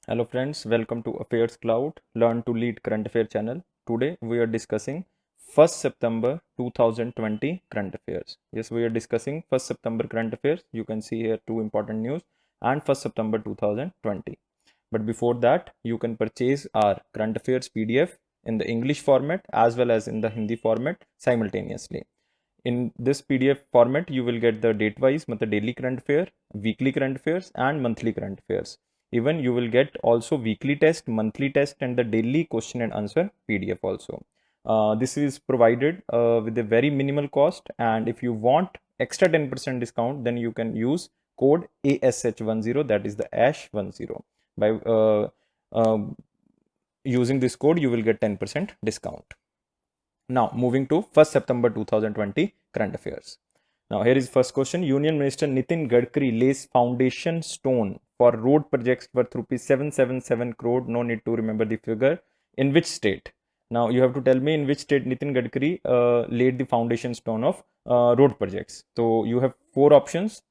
Hello friends, welcome to Affairs Cloud, Learn to Lead Current Affair channel. Today we are discussing 1st September 2020 current affairs. Yes, we are discussing 1st September current affairs. You can see here two important news and 1st September 2020. But before that, you can purchase our current affairs PDF in the English format as well as in the Hindi format simultaneously. In this PDF format, you will get the date-wise, the daily current affair, weekly current affairs, and monthly current affairs. Even you will get also weekly test, monthly test, and the daily question and answer PDF also. This is provided with a very minimal cost, and if you want extra 10% discount, then you can use code ASH10, that is the ASH10. By using this code, you will get 10% discount. Now, moving to 1st September 2020 current affairs. Now, here is first question. Union Minister Nitin Gadkari lays foundation stone for road projects worth rupees 777 crore. No need to remember the figure. In which state? Now, you have to tell me in which state Nitin Gadkari laid the foundation stone of road projects. So, you have four options.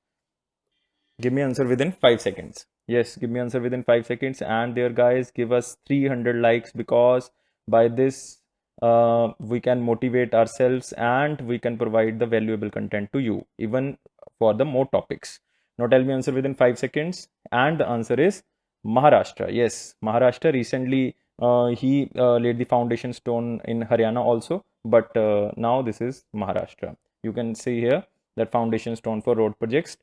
Give me answer within 5 seconds. Yes, give me answer within 5 seconds. And there, guys, give us 300 likes because by this we can motivate ourselves and we can provide the valuable content to you even for the more topics. Now tell me answer within 5 seconds, and the answer is Maharashtra. Yes, Maharashtra recently he laid the foundation stone in Haryana also, but now this is Maharashtra. You can see here that foundation stone for road projects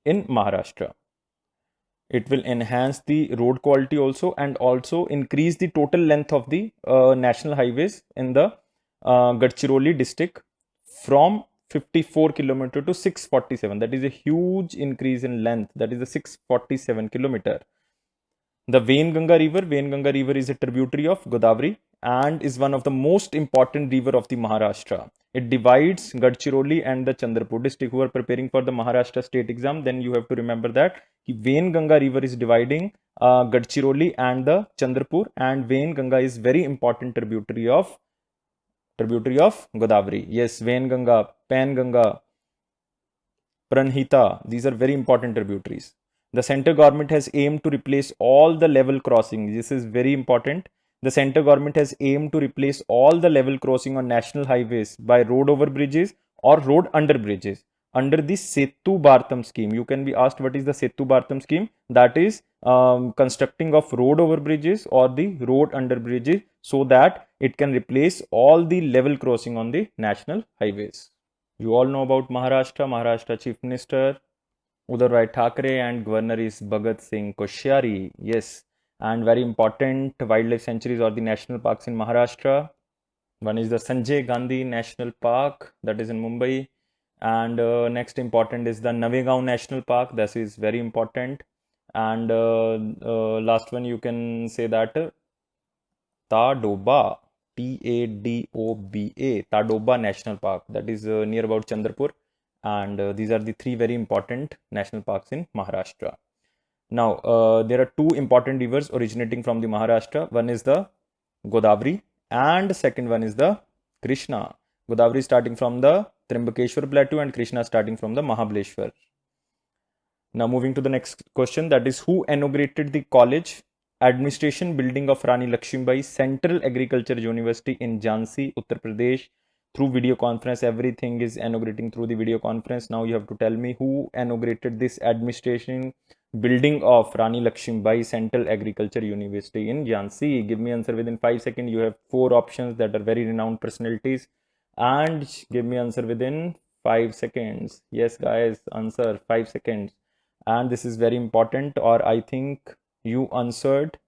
in Maharashtra. It will enhance the road quality also and also increase the total length of the national highways in the Gadchiroli district from 54 kilometer to 647. That is a huge increase in length. That is a 647 kilometer. The Vainganga River is a tributary of Godavari and is one of the most important river of the Maharashtra. It divides Gadchiroli and the Chandrapur district. Who are preparing for the Maharashtra state exam, then you have to remember that Vainganga River is dividing Gadchiroli and the Chandrapur, and Vainganga is very important tributary of Godavari. Yes, Vainganga, Panganga, Pranhita, these are very important tributaries. The center government has aimed to replace all the level crossings. This is very important. The center government has aimed to replace all the level crossing on national highways by road over bridges or road under bridges under the Setu Bhartam scheme. You can be asked what is the Setu Bhartam scheme? That is constructing of road over bridges or the road under bridges so that it can replace all the level crossing on the national highways. You all know about Maharashtra. Maharashtra Chief Minister Uddhav Rai Thackeray and Governor is Bhagat Singh Koshyari. Yes, and very important wildlife sanctuaries or the national parks in Maharashtra. One is the Sanjay Gandhi National Park, that is in Mumbai, and next important is the Navegaon National Park. This is very important, and last one you can say that Tadoba, Tadoba, Tadoba National Park, that is near about Chandrapur, and these are the three very important national parks in Maharashtra. Now, there are two important rivers originating from the Maharashtra. One is the Godavari and the second one is the Krishna. Godavari starting from the Trimbakeshwar plateau and Krishna starting from the Mahabaleshwar. Now, moving to the next question, that is who inaugurated the college administration building of Rani Lakshmibai Central Agriculture University in Jhansi, Uttar Pradesh, through video conference. Everything is inaugurating through the video conference. Now you have to tell me who inaugurated this administration building of Rani Lakshmibai Central Agriculture University in Jhansi. Give me answer within 5 seconds. You have four options that are very renowned personalities, and give me answer within 5 seconds. Yes, guys, answer 5 seconds. And this is very important, or I think you answered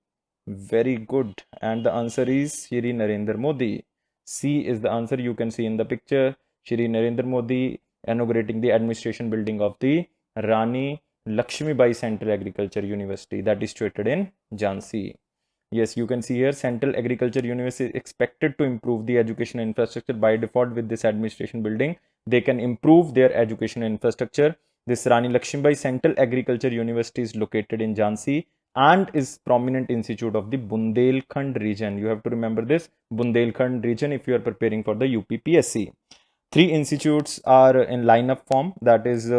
very good, and the answer is Shri Narendra Modi. C is the answer. You can see in the picture Shri Narendra Modi inaugurating the administration building of the Rani Lakshmibai Central Agriculture University that is situated in Jhansi. Yes, you can see here Central Agriculture University is expected to improve the education infrastructure by default. With this administration building, they can improve their education infrastructure. This Rani Lakshmibai Central Agriculture University is located in Jhansi and is prominent institute of the Bundelkhand region. You have to remember this Bundelkhand region if you are preparing for the UPPSC. Three institutes are in line-up form, that is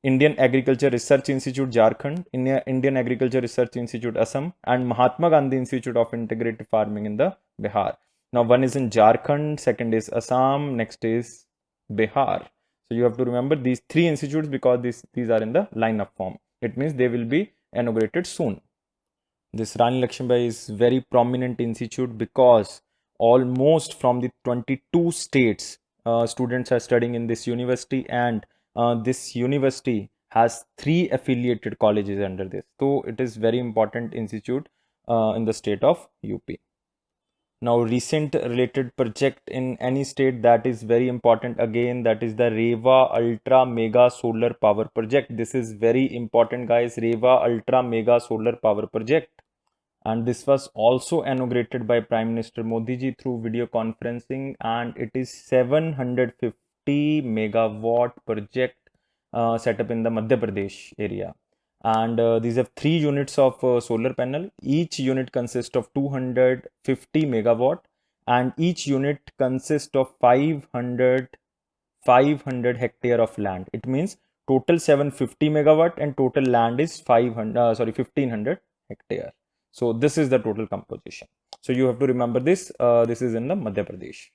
Indian Agriculture Research Institute Jharkhand, Indian Agriculture Research Institute Assam, and Mahatma Gandhi Institute of Integrated Farming in the Bihar. Now one is in Jharkhand, second is Assam, next is Bihar. So you have to remember these three institutes because these are in the line-up form. It means they will be inaugurated soon. This Rani Lakshmibai is very prominent institute because almost from the 22 states students are studying in this university, and this university has 3 affiliated colleges under this. So it is very important institute in the state of UP. Now recent related project in any state that is very important again, that is the Rewa Ultra Mega Solar Power Project. This is very important guys, Rewa Ultra Mega Solar Power Project. And this was also inaugurated by Prime Minister Modi ji through video conferencing, and it is 750 megawatt project set up in the Madhya Pradesh area. And these have 3 units of solar panel. Each unit consists of 250 megawatt, and each unit consists of 500 hectare of land. It means total 750 megawatt and total land is 1500 hectare. So this is the total composition. So you have to remember this. This is in the Madhya Pradesh.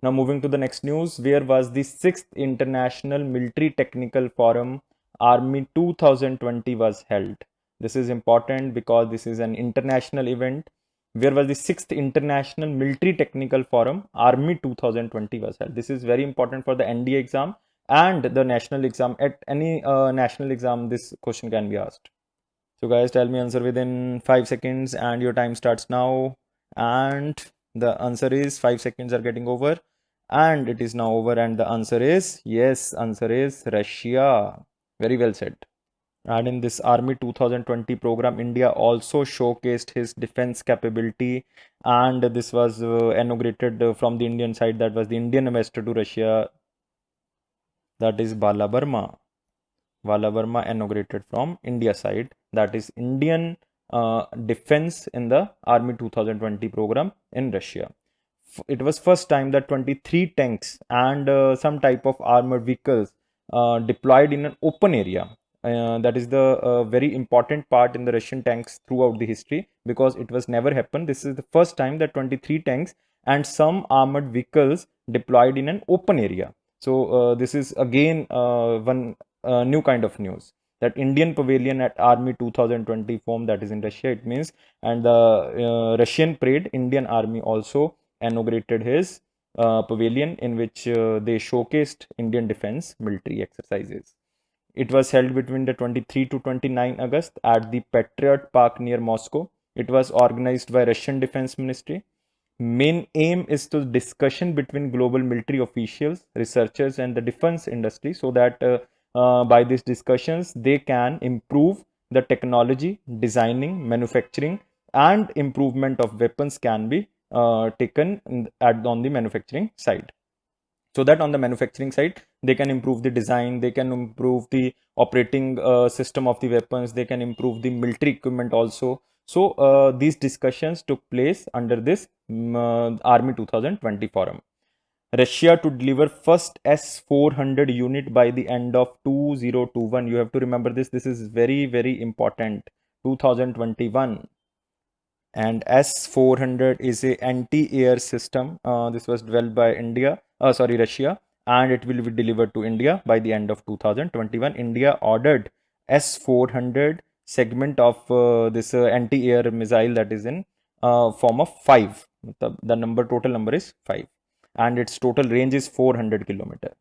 Now moving to the next news, where was the 6th International Military Technical Forum Army 2020 was held. This is important because this is an international event. Where was the 6th International Military Technical Forum Army 2020 was held. This is very important for the NDA exam and the national exam. At any national exam, this question can be asked. So guys, tell me answer within 5 seconds, and your time starts now. And the answer is 5 seconds are getting over, and it is now over, and the answer is yes, answer is Russia. Very well said. And in this Army 2020 program, India also showcased his defense capability, and this was inaugurated from the Indian side. That was the Indian ambassador to Russia, that is Bala Verma. Bala Verma inaugurated from India side, that is Indian defense in the Army 2020 program in Russia. It was first time that 23 tanks and some type of armored vehicles deployed in an open area. That is the very important part in the Russian tanks throughout the history, because it was never happened. This is the first time that 23 tanks and some armored vehicles deployed in an open area. So this is again one new kind of news, that Indian pavilion at Army 2020 form, that is in Russia it means, and the Russian parade, Indian Army also inaugurated his pavilion in which they showcased Indian defense military exercises. It was held between the 23 to 29 August at the Patriot Park near Moscow. It was organized by Russian Defense Ministry. Main aim is to discussion between global military officials, researchers and the defense industry, so that by these discussions they can improve the technology, designing, manufacturing and improvement of weapons can be taken on the manufacturing side, so that on the manufacturing side they can improve the design, they can improve the operating system of the weapons, they can improve the military equipment also. So these discussions took place under this Army 2020 forum. Russia to deliver first S-400 unit by the end of 2021. You have to remember this. This is very, very important. 2021. And S-400 is a anti-air system. This was developed by Russia, and it will be delivered to India by the end of 2021. India ordered S-400 segment of this anti-air missile, that is in form of 5. The total number is 5. And its total range is 400 kilometer.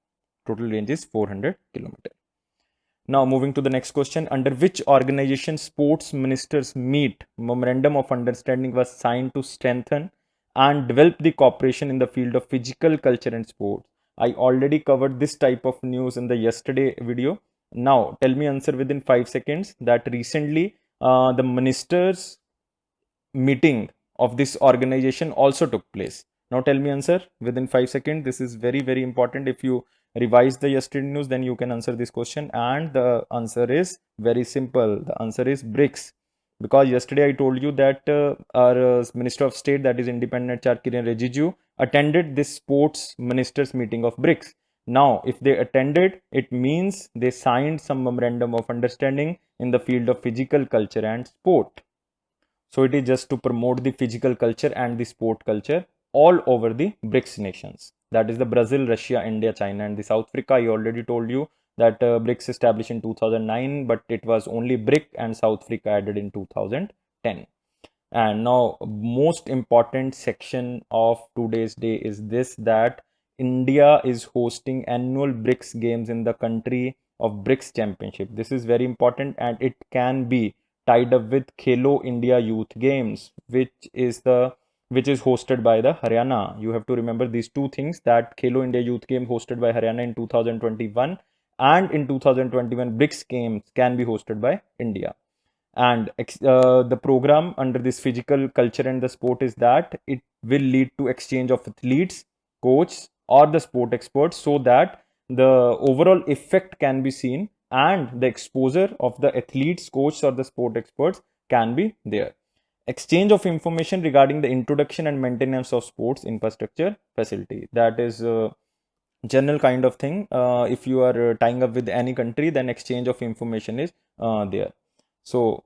Total range is 400 kilometer. Now moving to the next question, under which organization sports ministers meet? Memorandum of understanding was signed to strengthen and develop the cooperation in the field of physical culture and sports. I already covered this type of news in the yesterday video. Now tell me answer within 5 seconds, that recently the ministers meeting of this organization also took place. Now tell me answer within 5 seconds. This is very, very important. If you revise the yesterday news, then you can answer this question, and the answer is very simple. The answer is BRICS, because yesterday I told you that our Minister of State, that is Independent Kiren Rijiju, attended this sports ministers meeting of BRICS, Now, if they attended, it means they signed some memorandum of understanding in the field of physical culture and sport. So it is just to promote the physical culture and the sport culture all over the BRICS nations. That is the Brazil, Russia, India, China, and the South Africa. I already told you that BRICS established in 2009, but it was only BRIC and South Africa added in 2010. And now, most important section of today's day is this, that India is hosting annual BRICS games in the country of BRICS championship. This is very important, and it can be tied up with Khelo India Youth Games, which is hosted by the Haryana. You have to remember these two things, that Khelo India Youth Game hosted by Haryana in 2021, and in 2021 BRICS games can be hosted by India. And the program under this physical culture and the sport is that it will lead to exchange of athletes, coaches, or the sport experts, so that the overall effect can be seen and the exposure of the athletes, coaches, or the sport experts can be there. Exchange of information regarding the introduction and maintenance of sports infrastructure facility. That is general kind of thing. If you are tying up with any country, then exchange of information is there. So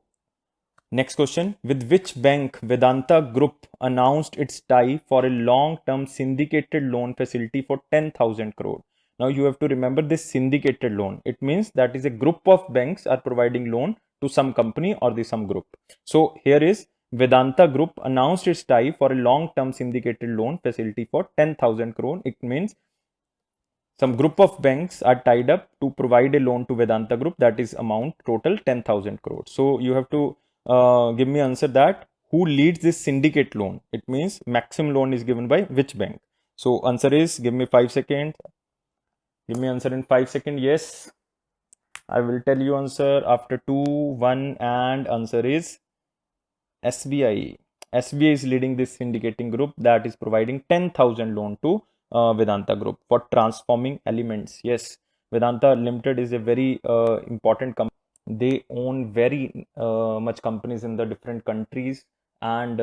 next question, with which bank Vedanta Group announced its tie for a long-term syndicated loan facility for 10,000 crore? Now you have to remember this syndicated loan. It means that is a group of banks are providing loan to some company or the some group. So here is Vedanta Group announced its tie for a long-term syndicated loan facility for 10,000 crore. It means some group of banks are tied up to provide a loan to Vedanta Group, that is amount total 10,000 crores. So you have to give me answer that who leads this syndicate loan. It means maximum loan is given by which bank. So answer is, give me 5 seconds. Give me answer in 5 seconds. Yes, I will tell you answer after 2, 1, and answer is SBI. SBI is leading this syndicating group that is providing 10,000 loan to Vedanta Group for transforming elements. Yes, Vedanta Limited is a very important company. They own very much companies in the different countries, and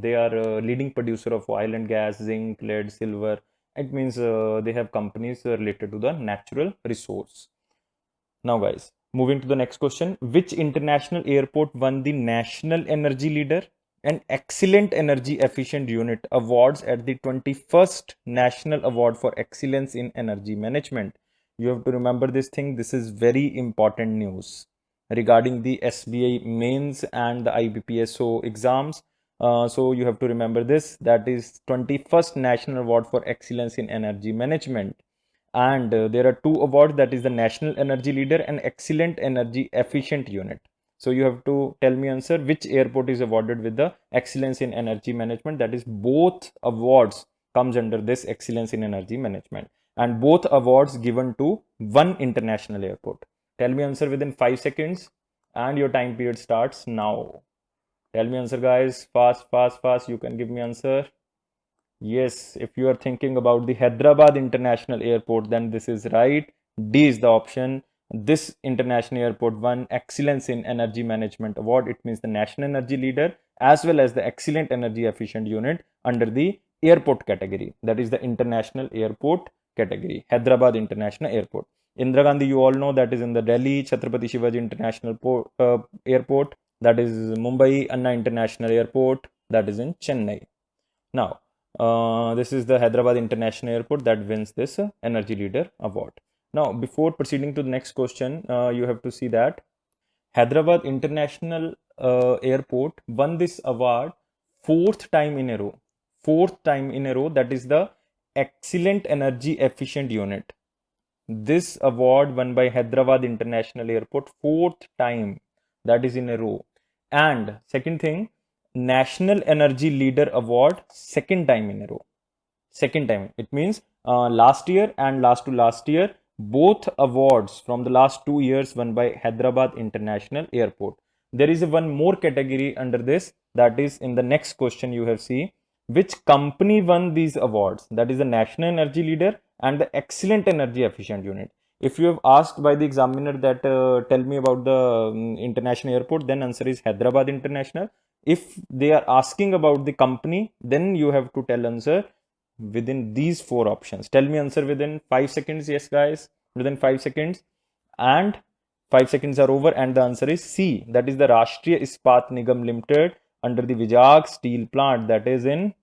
they are a leading producer of oil and gas, zinc, lead, silver. It means they have companies related to the natural resource. Now guys, moving to the next question. Which international airport won the National Energy Leader and Excellent Energy Efficient Unit awards at the 21st National Award for Excellence in Energy Management? You have to remember this thing. This is very important news regarding the SBI mains and the IBPSO exams. So you have to remember this, that is 21st National Award for Excellence in Energy Management. And there are two awards, that is the National Energy Leader and Excellent Energy Efficient Unit. So you have to tell me answer which airport is awarded with the Excellence in Energy Management. That is both awards comes under this Excellence in Energy Management, and both awards given to one international airport. Tell me answer within 5 seconds and your time period starts now. Tell me answer guys, fast, fast, fast. You can give me answer. Yes, if you are thinking about the Hyderabad International Airport, then this is right. D is the option. This international airport won Excellence in Energy Management Award. It means the National Energy Leader as well as the Excellent Energy Efficient Unit under the airport category. That is the international airport category. Hyderabad International Airport. Indira Gandhi, you all know, that is in the Delhi. Chhatrapati Shivaji International Airport, that is Mumbai. Anna International Airport, that is in Chennai. Now, this is the Hyderabad International Airport that wins this Energy Leader Award. Now, before proceeding to the next question, you have to see that Hyderabad International Airport won this award fourth time in a row. Fourth time in a row, that is the Excellent Energy Efficient Unit. This award won by Hyderabad International Airport fourth time, that is in a row. And second thing, National Energy Leader Award second time in a row. Second time. It means last year and last to last year, both awards from the last 2 years won by Hyderabad International Airport. There is one more category under this, that is in the next question you have seen. Which company won these awards? That is the National Energy Leader and the Excellent Energy Efficient Unit. If you have asked by the examiner that tell me about the international airport, then answer is Hyderabad International. If they are asking about the company, then you have to tell answer within these four options? Tell me answer within 5 seconds. Yes, guys, within 5 seconds. And 5 seconds are over, and the answer is C. That is the Rashtriya Ispat Nigam Limited under the Vijag Steel Plant. That is in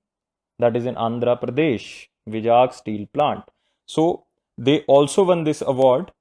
Andhra Pradesh. Vijag Steel Plant. So they also won this award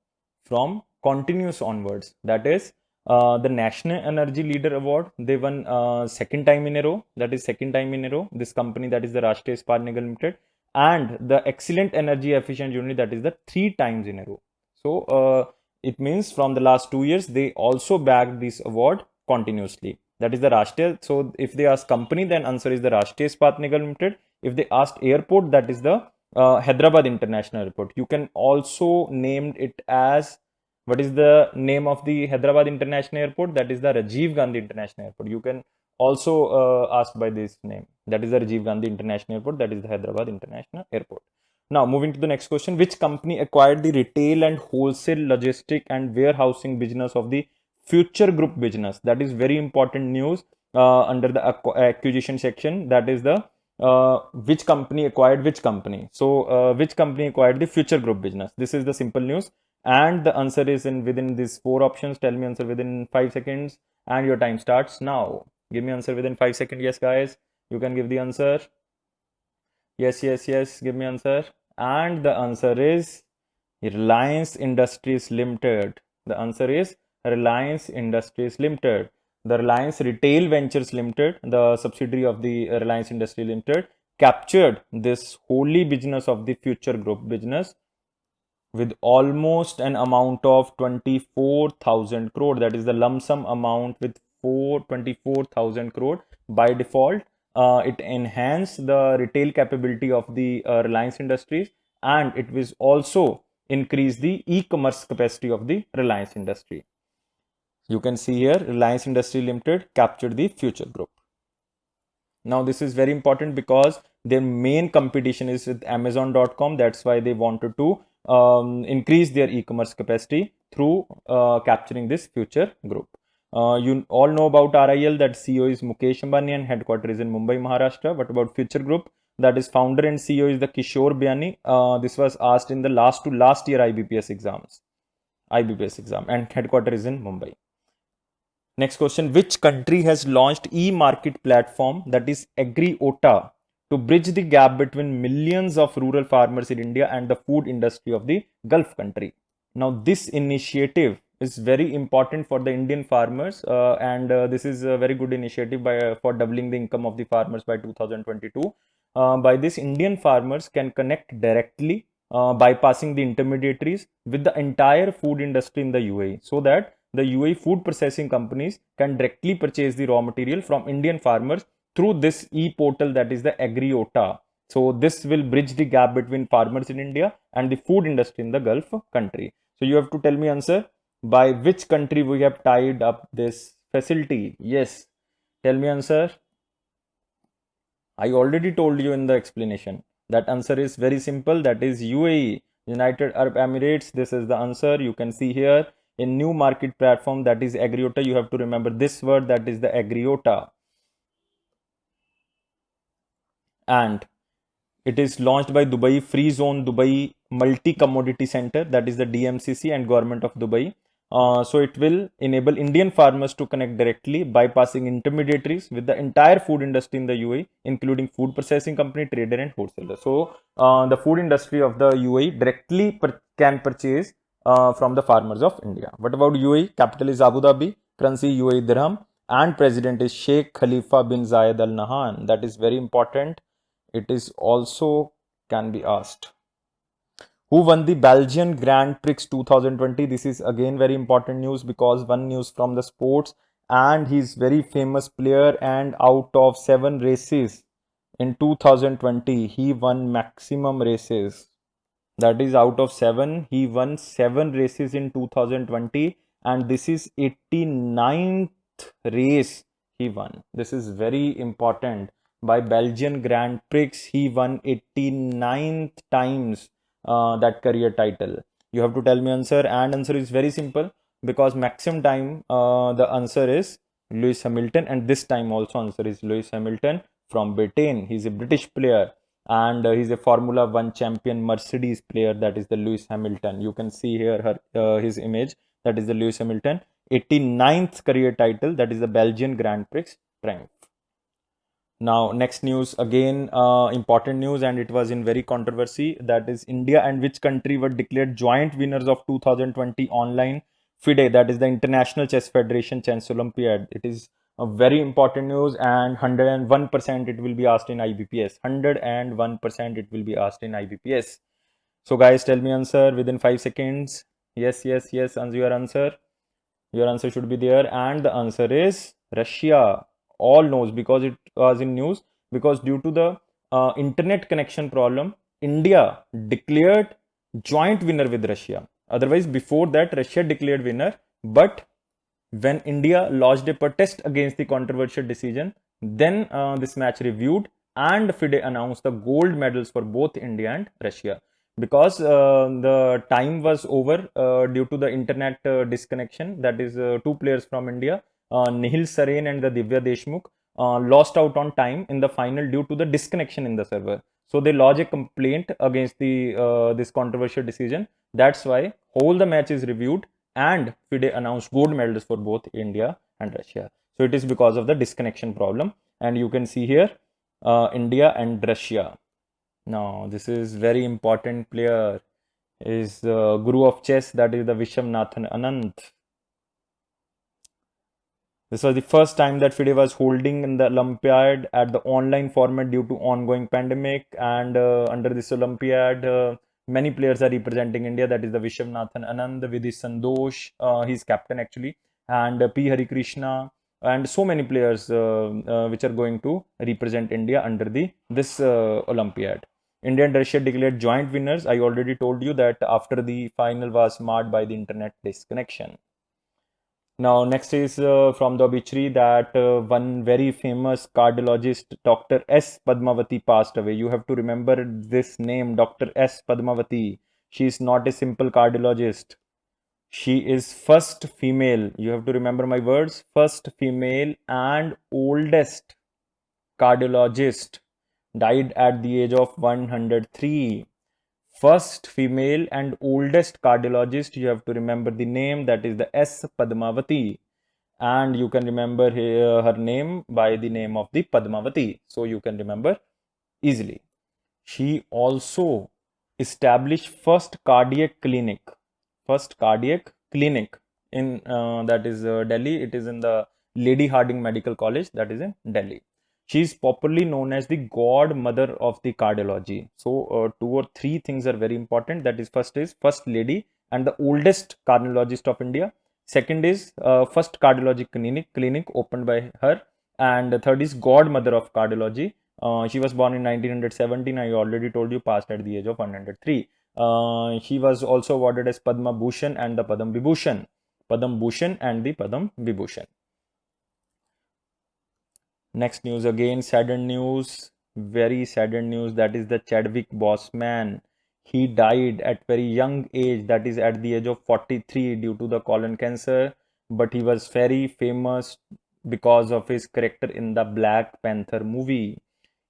from continuous onwards. That is the National Energy Leader Award. They won second time in a row. That is second time in a row. This company, that is the Rashtriya Ispat Nigam Limited, and the Excellent Energy Efficient Unit, that is the 3 times in a row. So it means from the last 2 years they also bagged this award continuously. That is the Rashtriya. So if they ask company, then answer is the Rashtriya Ispat Nigam Limited. If they asked airport, that is the Hyderabad International Airport. You can also name it as, what is the name of the Hyderabad International Airport? That is the Rajiv Gandhi International Airport. You can also ask by this name. That is the Rajiv Gandhi International Airport. That is the Hyderabad International Airport. Now, moving to the next question. Which company acquired the retail and wholesale logistic and warehousing business of the Future Group business? That is very important news under the acquisition section. That is the which company acquired which company. So which company acquired the Future Group business? This is the simple news, and the answer is within these four options. Tell me answer within 5 seconds, and your time starts now. Give me answer within 5 seconds. Yes, guys, you can give the answer. Yes, give me answer. And the answer is Reliance Industries Limited. The answer is Reliance Industries Limited. The Reliance Retail Ventures Limited, the subsidiary of the Reliance Industry Limited, captured this wholly business of the Future Group business with almost an amount of 24,000 crore. That is the lump sum amount with 24,000 crore. By default, it enhanced the retail capability of the Reliance Industries, and it will also increase the e-commerce capacity of the Reliance Industry. You can see here Reliance Industry Limited captured the Future Group. Now this is very important because their main competition is with Amazon.com. That's why they wanted to increase their e-commerce capacity through capturing this Future Group. You all know about RIL, that CEO is Mukesh Ambani and headquarters is in Mumbai, Maharashtra. What about Future Group? That is founder and CEO is the Kishore Biani. This was asked in the last year IBPS exam, and headquarters is in Mumbai. Next question. Which country has launched e-market platform, that is AgriOta, to bridge the gap between millions of rural farmers in India and the food industry of the Gulf country? Now this initiative is very important for the Indian farmers, and this is a very good initiative for doubling the income of the farmers by 2022. By this, Indian farmers can connect directly, bypassing the intermediaries, with the entire food industry in the UAE, so that the UAE food processing companies can directly purchase the raw material from Indian farmers through this e-portal, that is the AgriOta. So this will bridge the gap between farmers in India and the food industry in the Gulf country. So you have to tell me answer, by which country we have tied up this facility? Yes, tell me answer. I already told you in the explanation. That answer is very simple. That is UAE, United Arab Emirates. This is the answer. You can see here in new market platform, that is AgriOta. You have to remember this word, that is the AgriOta. And it is launched by Dubai Free Zone Dubai Multi Commodity Center, that is the DMCC, and Government of Dubai. So it will enable Indian farmers to connect directly, bypassing intermediaries, with the entire food industry in the UAE, including food processing company, trader and wholesaler. So the food industry of the UAE directly can purchase from the farmers of India. What about UAE? Capital is Abu Dhabi, currency UAE dirham, and president is Sheikh Khalifa bin Zayed Al Nahyan. That is very important. It is also can be asked. Who won the Belgian Grand Prix 2020? This is again very important news, because one news from the sports, and he's very famous player, and out of 7 races in 2020 he won maximum races. That is, out of 7 he won 7 races in 2020, and this is 89th race he won. This is very important. By Belgian Grand Prix he won 89th times that career title. You have to tell me answer, and answer is very simple, because maximum time the answer is Lewis Hamilton, and this time also answer is Lewis Hamilton from Britain. He's a British player. and he's a Formula One champion Mercedes player. That is the Lewis Hamilton. You can see here his image. That is the Lewis Hamilton. 89th career title. That is the Belgian Grand Prix triumph. Now, next news, again, important news, and it was in very controversy. That is, India and which country were declared joint winners of 2020 online FIDE, that is the International Chess Federation Chess Olympiad. It is a very important news, and 101% it will be asked in IBPS. 101% it will be asked in IBPS. So, guys, tell me answer within 5 seconds. Yes, yes, yes, answer your answer. Your answer should be there, and the answer is Russia. All knows because it was in news, because due to the internet connection problem, India declared joint winner with Russia. Otherwise, before that, Russia declared winner, but when India lodged a protest against the controversial decision, then this match reviewed, and FIDE announced the gold medals for both India and Russia, because the time was over due to the internet disconnection. That is, two players from India, Nihil Sareen and the Divya Deshmukh, lost out on time in the final due to the disconnection in the server. So they lodge a complaint against the this controversial decision. That's why whole the match is reviewed, and FIDE announced gold medals for both India and Russia. So it is because of the disconnection problem, and you can see here India and Russia. Now this is very important player, is the guru of chess, that is the Vishwanathan Anand. This was the first time that FIDE was holding in the Olympiad at the online format due to ongoing pandemic, and under this Olympiad, many players are representing India. That is the Vishwanathan Anand, Vidhi Sandosh, he's captain actually, and P. Hari Krishna, and so many players which are going to represent India under this Olympiad. India and Russia declared joint winners. I already told you that after the final was marred by the internet disconnection. Now, next is from the obituary that one very famous cardiologist, Dr. S. Padmavati, passed away. You have to remember this name, Dr. S. Padmavati. She is not a simple cardiologist. She is first female. You have to remember my words. First female and oldest cardiologist. Died at the age of 103. First female and oldest cardiologist. You have to remember the name, that is the S. Padmavati, and you can remember her name by the name of the Padmavati, so you can remember easily. She also established first cardiac clinic in that is Delhi. It is in the Lady Hardinge Medical College, that is in Delhi. She is popularly known as the godmother of the cardiology. So two or three things are very important. That is, first is first lady and the oldest cardiologist of India. Second is first cardiology clinic opened by her, and the third is godmother of cardiology. She was born in 1917. I already told you, passed at the age of 103. She was also awarded as Padma Bhushan and the Padam Vibhushan. Padam Bhushan and the Padam Vibhushan. Next news, again saddened news, very saddened news. That is the Chadwick Boseman. He died at very young age, that is at the age of 43, due to the colon cancer. But he was very famous because of his character in the Black Panther movie.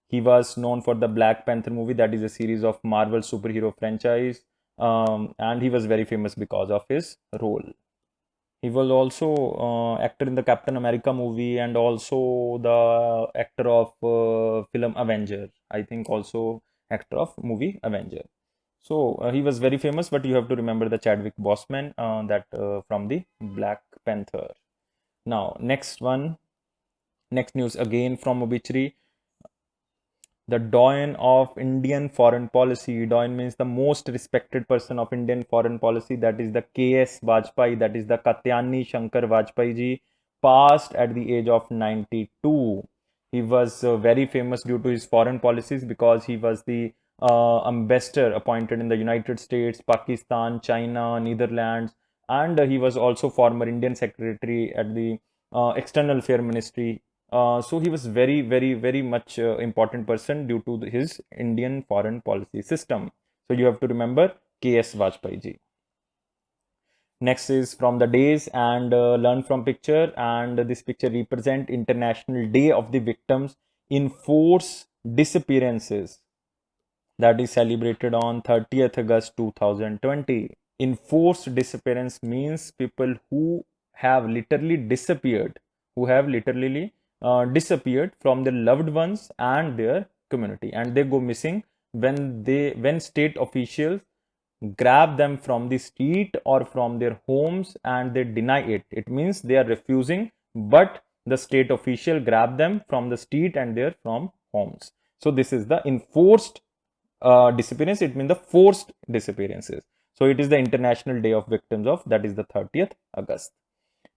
He was known for the Black Panther movie, that is a series of Marvel superhero franchise, and he was very famous because of his role. He was also actor in the Captain America movie, and also the actor of film Avenger. I think also actor of movie Avenger. So he was very famous, but you have to remember the Chadwick Boseman, that from the Black Panther. Now, next news again from obituary. The doyen of Indian foreign policy. Doyen means the most respected person of Indian foreign policy. That is the K.S. Vajpayee. That is the Katyani Shankar Vajpayee ji, passed at the age of 92. He was very famous due to his foreign policies, because he was the ambassador appointed in the United States, Pakistan, China, Netherlands, and he was also former Indian secretary at the External Affairs Ministry. So he was very, very, very much important person due to his Indian foreign policy system. So you have to remember K.S. Vajpayee ji. Next is from the days and learn from picture, and this picture represent International Day of the Victims in Forced Disappearances. that is celebrated on 30th August 2020. Enforced disappearance means people who have literally disappeared, disappeared from their loved ones and their community, and they go missing when state officials grab them from the street or from their homes and they deny it. It means they are refusing, but the state official grab them from the street and they're from homes. So this is the enforced disappearance. It means the forced disappearances. So it is the International Day of Victims of, that is the 30th August.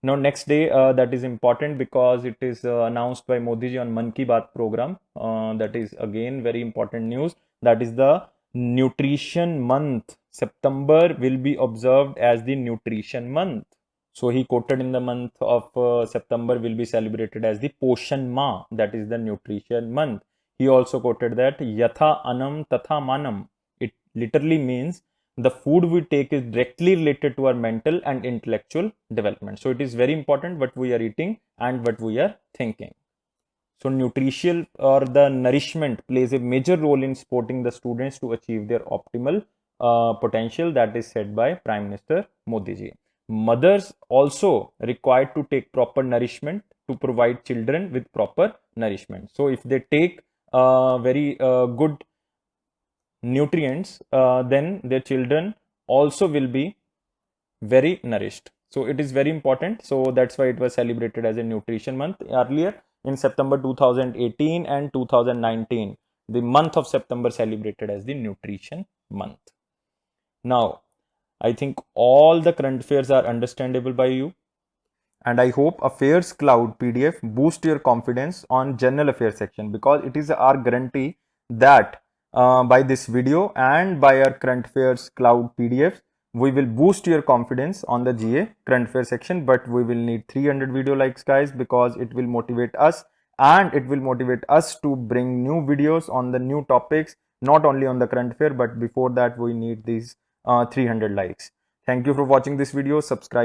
Now next day, that is important because it is announced by Modi ji on Mann Ki Baat program. That is again very important news. That is the Nutrition Month. September will be observed as the Nutrition Month. So he quoted in the month of September will be celebrated as the Poshan Ma, that is the Nutrition Month. He also quoted that Yatha Anam Tatha Manam. It literally means the food we take is directly related to our mental and intellectual development. So it is very important what we are eating and what we are thinking. So nutrition or the nourishment plays a major role in supporting the students to achieve their optimal potential, that is said by Prime Minister Modi ji. Mothers also required to take proper nourishment to provide children with proper nourishment. So if they take very good nutrients, then their children also will be very nourished. So it is very important. So that's why it was celebrated as a Nutrition Month earlier in September 2018 and 2019. The month of September celebrated as the Nutrition Month. Now, I think all the current affairs are understandable by you, and I hope Affairs Cloud PDF boost your confidence on General Affairs section, because it is our guarantee that by this video and by our Current Affairs Cloud PDFs, we will boost your confidence on the GA Current Affairs section. But we will need 300 video likes, guys, because it will motivate us, and it will motivate us to bring new videos on the new topics, not only on the current affair, but before that we need these 300 likes. Thank you for watching this video. Subscribe.